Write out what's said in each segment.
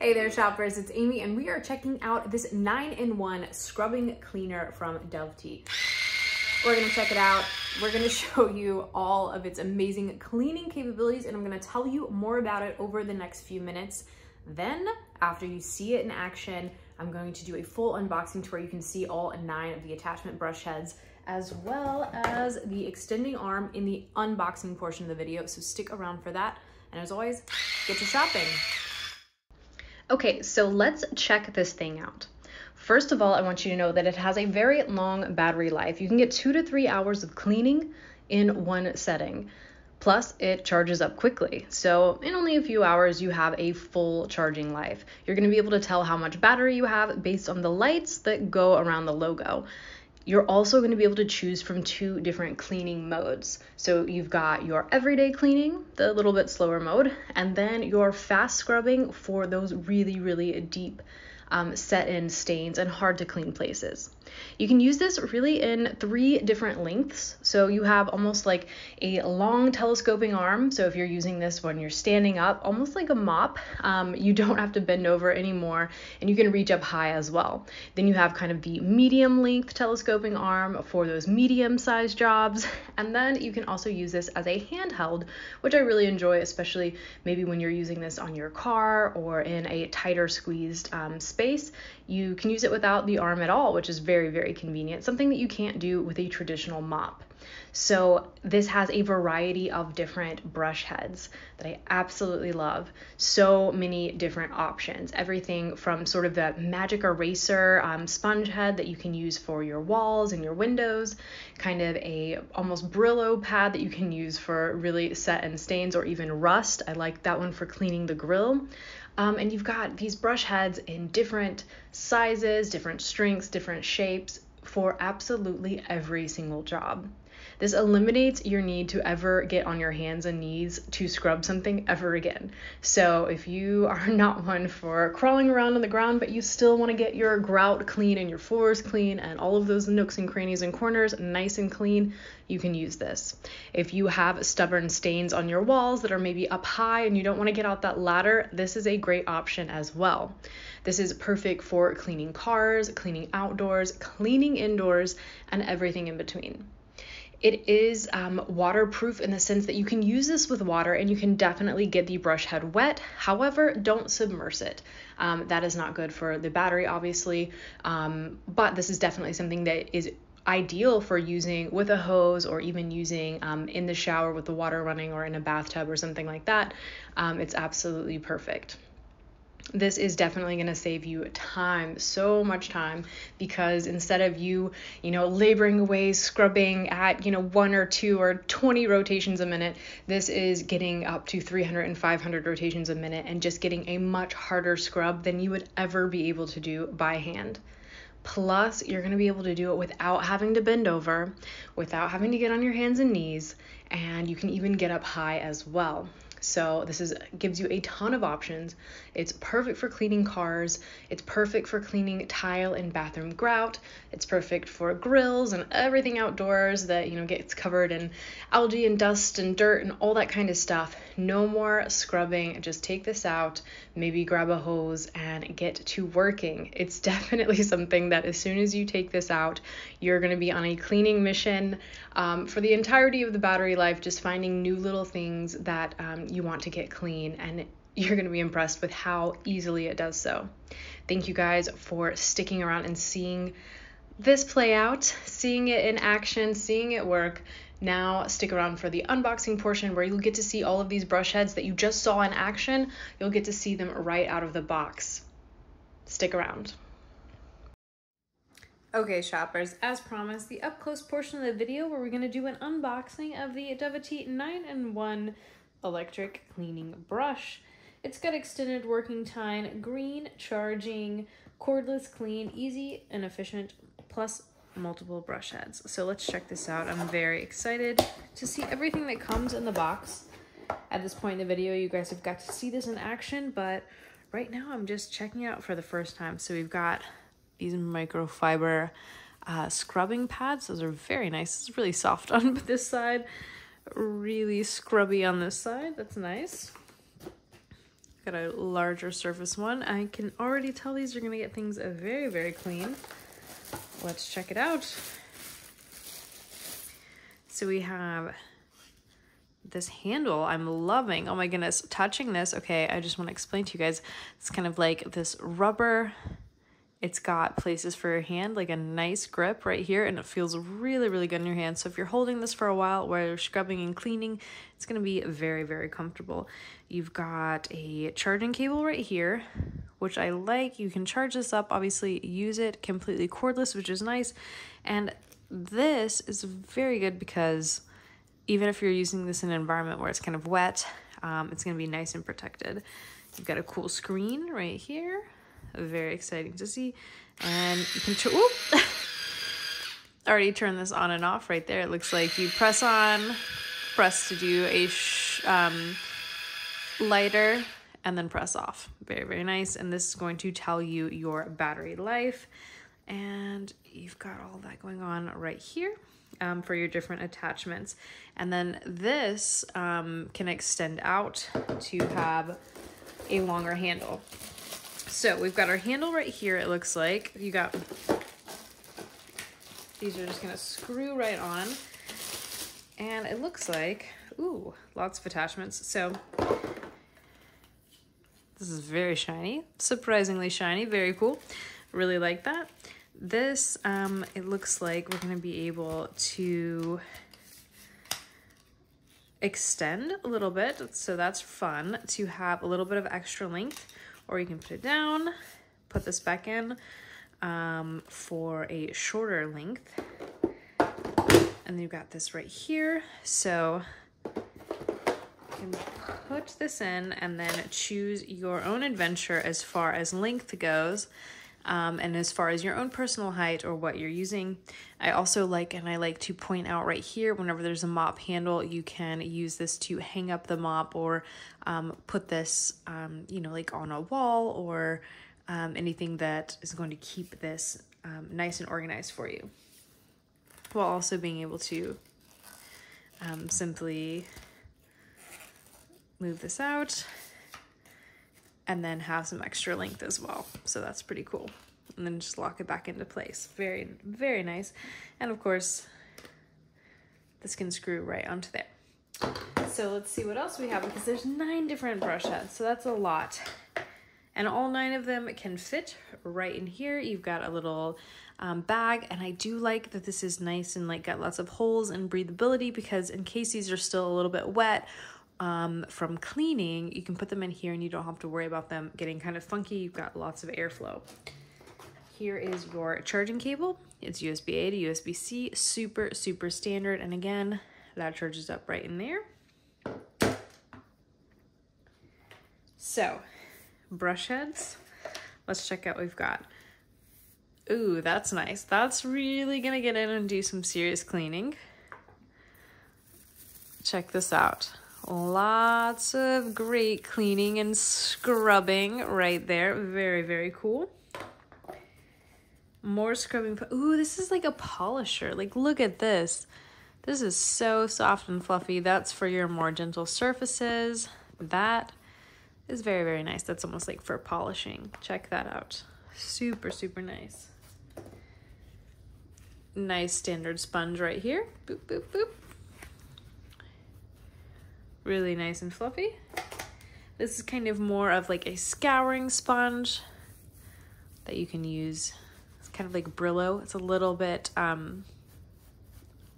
Hey there shoppers, it's Amy and we are checking out this 9-in-1 scrubbing cleaner from Dovety. We're gonna check it out. We're gonna show you all of its amazing cleaning capabilities and I'm gonna tell you more about it over the next few minutes. Then, after you see it in action, I'm going to do a full unboxing to where you can see all 9 of the attachment brush heads, as well as the extending arm in the unboxing portion of the video, so stick around for that. And as always, get to shopping. Okay, so let's check this thing out. First of all, I want you to know that it has a very long battery life. You can get 2 to 3 hours of cleaning in one setting. Plus, it charges up quickly. So in only a few hours, you have a full charging life. You're gonna be able to tell how much battery you have based on the lights that go around the logo. You're also going to be able to choose from 2 different cleaning modes. So you've got your everyday cleaning, the little bit slower mode, and then your fast scrubbing for those really, really deep set in stains and hard to clean places. You can use this really in 3 different lengths. So you have almost like a long telescoping arm. So if you're using this when you're standing up, almost like a mop, you don't have to bend over anymore and you can reach up high as well. Then you have kind of the medium length telescoping arm for those medium sized jobs. And then you can also use this as a handheld, which I really enjoy, especially maybe when you're using this on your car or in a tighter squeezed space. You can use it without the arm at all, which is very, very convenient, something that you can't do with a traditional mop. So this has a variety of different brush heads that I absolutely love. So many different options, everything from sort of that magic eraser sponge head that you can use for your walls and your windows, kind of a almost Brillo pad that you can use for really set and stains or even rust. I like that one for cleaning the grill. And you've got these brush heads in different sizes, different strengths, different shapes for absolutely every single job. This eliminates your need to ever get on your hands and knees to scrub something ever again. So if you are not one for crawling around on the ground, but you still want to get your grout clean and your floors clean and all of those nooks and crannies and corners nice and clean, you can use this. If you have stubborn stains on your walls that are maybe up high and you don't want to get out that ladder, this is a great option as well. This is perfect for cleaning cars, cleaning outdoors, cleaning indoors, and everything in between. It is waterproof in the sense that you can use this with water and you can definitely get the brush head wet. However, don't submerge it. That is not good for the battery, obviously, but this is definitely something that is ideal for using with a hose or even using in the shower with the water running or in a bathtub or something like that. It's absolutely perfect. This is definitely going to save you time, so much time, because instead of you laboring away, scrubbing at, 1 or 2 or 20 rotations a minute, this is getting up to 300 and 500 rotations a minute and just getting a much harder scrub than you would ever be able to do by hand. Plus, you're going to be able to do it without having to bend over, without having to get on your hands and knees, and you can even get up high as well. So this gives you a ton of options. It's perfect for cleaning cars. It's perfect for cleaning tile and bathroom grout. It's perfect for grills and everything outdoors that, gets covered in algae and dust and dirt and all that kind of stuff. No more scrubbing. Just take this out, maybe grab a hose and get to working. It's definitely something that as soon as you take this out, you're going to be on a cleaning mission for the entirety of the battery life, just finding new little things that you want to get clean, and you're going to be impressed with how easily it does so. Thank you guys for sticking around and seeing this play out, seeing it in action, seeing it work. Now stick around for the unboxing portion where you'll get to see all of these brush heads that you just saw in action. You'll get to see them right out of the box. Stick around. Okay, shoppers, as promised, the up-close portion of the video where we're going to do an unboxing of the Dovety 9-in-1 electric cleaning brush. It's got extended working time, green charging, cordless clean, easy and efficient, plus multiple brush heads. So let's check this out. I'm very excited to see everything that comes in the box. At this point in the video, you guys have got to see this in action, but right now I'm just checking it out for the first time. So we've got these microfiber scrubbing pads. Those are very nice. It's really soft on this side, really scrubby on this side. That's nice. got a larger surface one. I can already tell these are gonna get things very, very clean. Let's check it out. So we have this handle I'm loving. Oh my goodness, touching this. Okay, I just want to explain to you guys. It's kind of like this rubber. It's got places for your hand, like a nice grip right here, and it feels really, really good in your hand. So if you're holding this for a while while you're scrubbing and cleaning, it's going to be very, very comfortable. You've got a charging cable right here, which I like. You can charge this up, obviously use it completely cordless, which is nice. And this is very good because even if you're using this in an environment where it's kind of wet, it's going to be nice and protected. You've got a cool screen right here. Very exciting to see. And you can already turn this on and off right there. It looks like you press to do a lighter, and then press off. Very, very nice. And this is going to tell you your battery life. And you've got all that going on right here for your different attachments. And then this can extend out to have a longer handle. So we've got our handle right here, it looks like. You got, these are just gonna screw right on. And it looks like, ooh, lots of attachments. So this is very shiny, surprisingly shiny, very cool. Really like that. This, it looks like we're gonna be able to extend a little bit. So that's fun to have a little bit of extra length. Or you can put it down, put this back in for a shorter length. And then you've got this right here. So you can put this in and then choose your own adventure as far as length goes. And as far as your own personal height or what you're using. I also like, and I like to point out right here, whenever there's a mop handle, you can use this to hang up the mop or put this, you know, like on a wall or anything that is going to keep this nice and organized for you. While also being able to simply move this out and then have some extra length as well. So that's pretty cool. And then just lock it back into place. Very, very nice. And of course, this can screw right onto there. So let's see what else we have, because there's 9 different brush heads, so that's a lot. And all 9 of them can fit right in here. You've got a little bag, and I do like that this is nice and like got lots of holes and breathability, because in case these are still a little bit wet, from cleaning, you can put them in here and you don't have to worry about them getting kind of funky. You've got lots of airflow. Here is your charging cable. It's USB-A to USB-C, super, super standard. And again, that charges up right in there. So, brush heads. Let's check out what we've got. Ooh, that's nice. That's really gonna get in and do some serious cleaning. Check this out. Lots of great cleaning and scrubbing right there. Very, very cool. More scrubbing. Ooh, this is like a polisher. Like, look at this. This is so soft and fluffy. That's for your more gentle surfaces. That is very, very nice. That's almost like for polishing. Check that out. Super, super nice. Nice standard sponge right here. Boop, boop, boop. Really nice and fluffy. This is kind of more of like a scouring sponge that you can use. It's kind of like Brillo. It's a little bit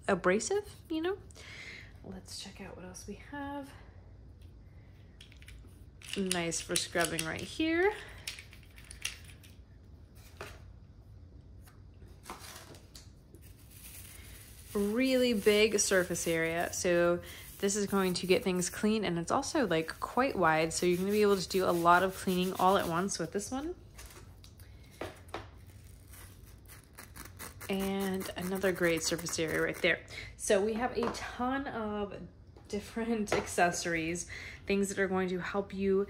abrasive, you know? Let's check out what else we have. Nice for scrubbing right here. Really big surface area. So this is going to get things clean, and it's also like quite wide, so you're going to be able to do a lot of cleaning all at once with this one. And another great surface area right there. So we have a ton of different accessories, things that are going to help you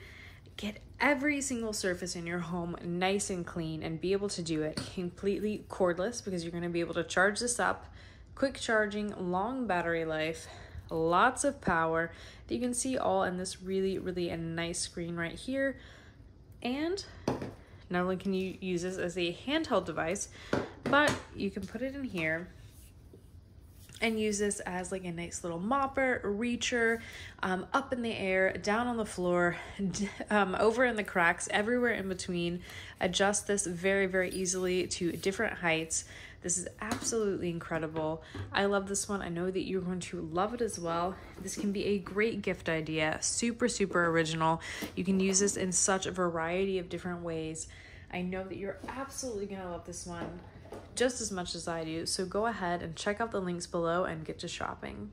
get every single surface in your home nice and clean and be able to do it completely cordless, because you're going to be able to charge this up, quick charging, long battery life, lots of power. that you can see all in this really, really a nice screen right here. And not only can you use this as a handheld device, but you can put it in here and use this as like a nice little mopper, reacher, up in the air, down on the floor, over in the cracks, everywhere in between. Adjust this very, very easily to different heights. This is absolutely incredible. I love this one. I know that you're going to love it as well. This can be a great gift idea. Super, super original. You can use this in such a variety of different ways. I know that you're absolutely gonna love this one just as much as I do. So go ahead and check out the links below and get to shopping.